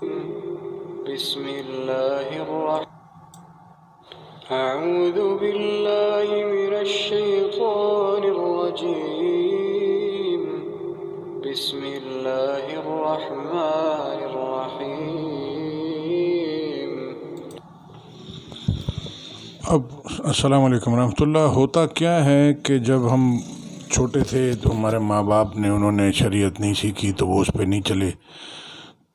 بسم الله الرحمن أعوذ بالله من الشيطان الرجيم بسم الله الرحمن الرحيم. اب السلام علیکم ورحمۃ اللہ. ہوتا کیا ہے کہ جب ہم چھوٹے تھے تو ہمارے ماں باپ نے انہوں نے شریعت نہیں سیکھی تو وہ اس پہ نہیں چلے،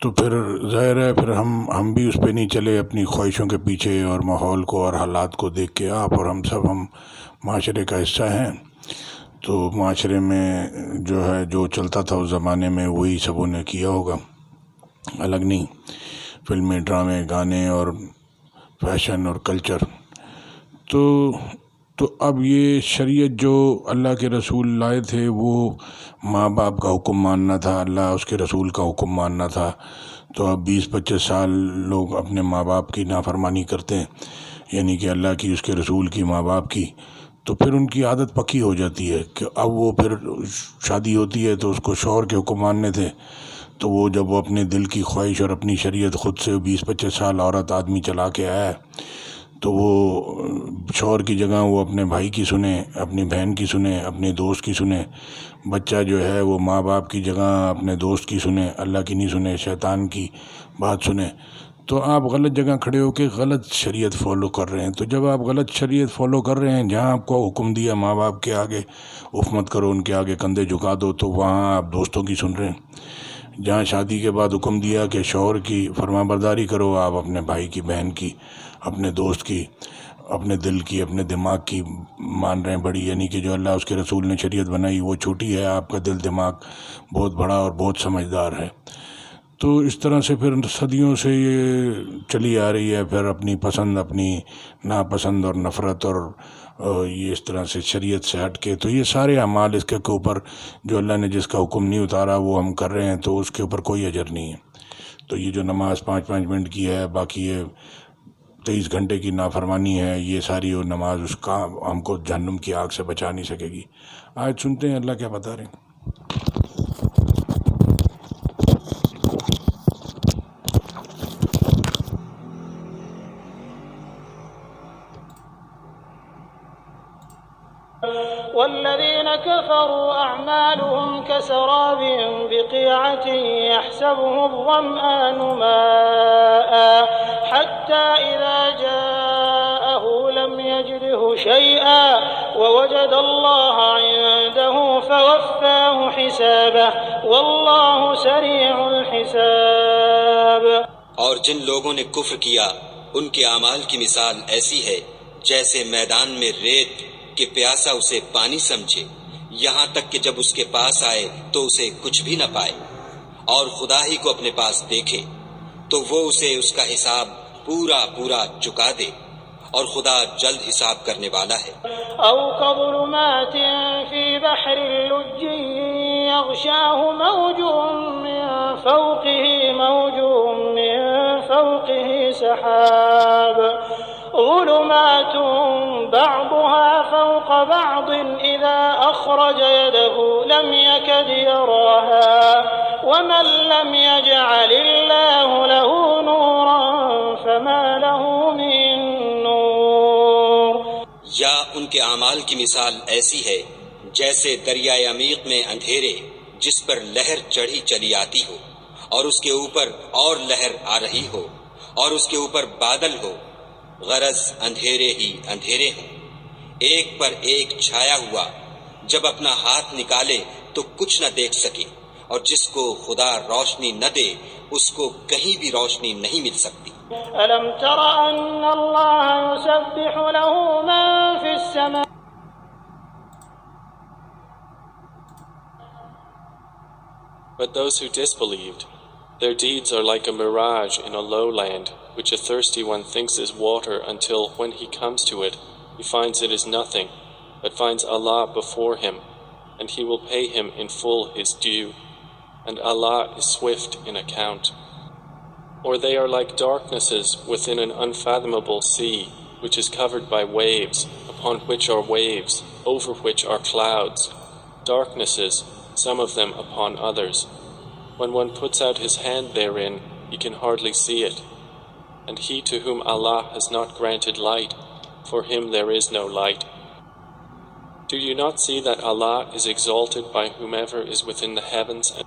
تو پھر ظاہر ہے پھر ہم بھی اس پہ نہیں چلے اپنی خواہشوں کے پیچھے اور ماحول کو اور حالات کو دیکھ کے. آپ اور ہم سب معاشرے کا حصہ ہیں، تو معاشرے میں جو ہے جو چلتا تھا اس زمانے میں وہی سبوں نے کیا ہوگا، الگ نہیں. فلمیں، ڈرامے، گانے اور فیشن اور کلچر. تو اب یہ شریعت جو اللہ کے رسول لائے تھے وہ ماں باپ کا حکم ماننا تھا، اللہ اس کے رسول کا حکم ماننا تھا. تو اب 20-25 سال لوگ اپنے ماں باپ کی نافرمانی کرتے ہیں، یعنی کہ اللہ کی، اس کے رسول کی، ماں باپ کی. تو پھر ان کی عادت پکی ہو جاتی ہے کہ اب وہ پھر شادی ہوتی ہے تو اس کو شوہر کے حکم ماننے تھے، تو وہ جب وہ اپنے دل کی خواہش اور اپنی شریعت خود سے 20-25 سال عورت آدمی چلا کے آیا ہے، تو وہ شوہر کی جگہ وہ اپنے بھائی کی سنیں، اپنی بہن کی سنیں، اپنے دوست کی سنیں. بچہ جو ہے وہ ماں باپ کی جگہ اپنے دوست کی سنیں، اللہ کی نہیں سنیں، شیطان کی بات سنیں. تو آپ غلط جگہ کھڑے ہو کے غلط شریعت فالو کر رہے ہیں. تو جب آپ غلط شریعت فالو کر رہے ہیں، جہاں آپ کو حکم دیا ماں باپ کے آگے اف مت کرو، ان کے آگے کندھے جھکا دو، تو وہاں آپ دوستوں کی سن رہے ہیں. جہاں شادی کے بعد حکم دیا کہ شوہر کی فرما برداری کرو، آپ اپنے بھائی کی، بہن کی، اپنے دوست کی، اپنے دل کی، اپنے دماغ کی مان رہے ہیں بڑی. یعنی کہ جو اللہ اس کے رسول نے شریعت بنائی وہ چھوٹی ہے، آپ کا دل دماغ بہت بڑا اور بہت سمجھدار ہے. تو اس طرح سے پھر صدیوں سے یہ چلی آ رہی ہے. پھر اپنی پسند، اپنی ناپسند اور نفرت اور یہ اس طرح سے شریعت سے ہٹ کے، تو یہ سارے اعمال اس کے اوپر جو اللہ نے جس کا حکم نہیں اتارا وہ ہم کر رہے ہیں، تو اس کے اوپر کوئی اجر نہیں ہے. تو یہ جو نماز 5-5 منٹ کی ہے، باقی یہ 23 گھنٹے کی نافرمانی ہے، یہ ساری وہ نماز اس کا ہم کو جہنم کی آگ سے بچا نہیں سکے گی. آج سنتے ہیں اللہ کیا بتا رہے ہیں. والذين كفروا أعمالهم كسراب بقيعة يحسبه الظمآن ماء حتى إذا جاءه لم يجده شيئا ووجد الله عنده فوفاه حسابه والله سريع الحساب. اور جن لوگوں نے کفر کیا ان کے اعمال کی مثال ایسی ہے جیسے میدان میں ریت کہ پیاسا اسے پانی سمجھے، یہاں تک کہ جب اس کے پاس آئے تو اسے کچھ بھی نہ پائے، اور خدا ہی کو اپنے پاس دیکھے تو وہ اسے اس کا حساب پورا پورا چکا دے، اور خدا جلد حساب کرنے والا ہے. أو كظلمات في بحر اللج يغشاه موج من فوقه سحاب ظلمات بعضها فوق بعض إذا أخرج يده لم يكد يراها ومن لم يجعل الله له نورا فما له من نور. یا ان کے اعمال کی مثال ایسی ہے جیسے دریائے عمیق میں اندھیرے جس پر لہر چڑھی چلی آتی ہو، اور اس کے اوپر اور لہر آ رہی ہو، اور اس کے اوپر بادل ہو، غرض اندھیرے ہی اندھیرے ہوں، ایک پر ایک چھایا ہوا، جب اپنا ہاتھ نکالے تو کچھ نہ دیکھ سکے، اور جس کو خدا روشنی نہ دے اس کو کہیں بھی روشنی نہیں مل سکتی. ألم تر أن الله يسبح له من في السماء But those who disbelieved, their deeds are like a mirage in a lowland, which a thirsty one thinks is water until, when he comes to it, he finds it is nothing, but finds Allah before him, and he will pay him in full his due, and Allah is swift in account. Or they are like darknesses within an unfathomable sea, which is covered by waves, upon which are waves, over which are clouds, darknesses, some of them upon others. When one puts out his hand therein, he can hardly see it. And he to whom Allah has not granted light, for him there is no light. Do you not see that Allah is exalted by whomever is within the heavens and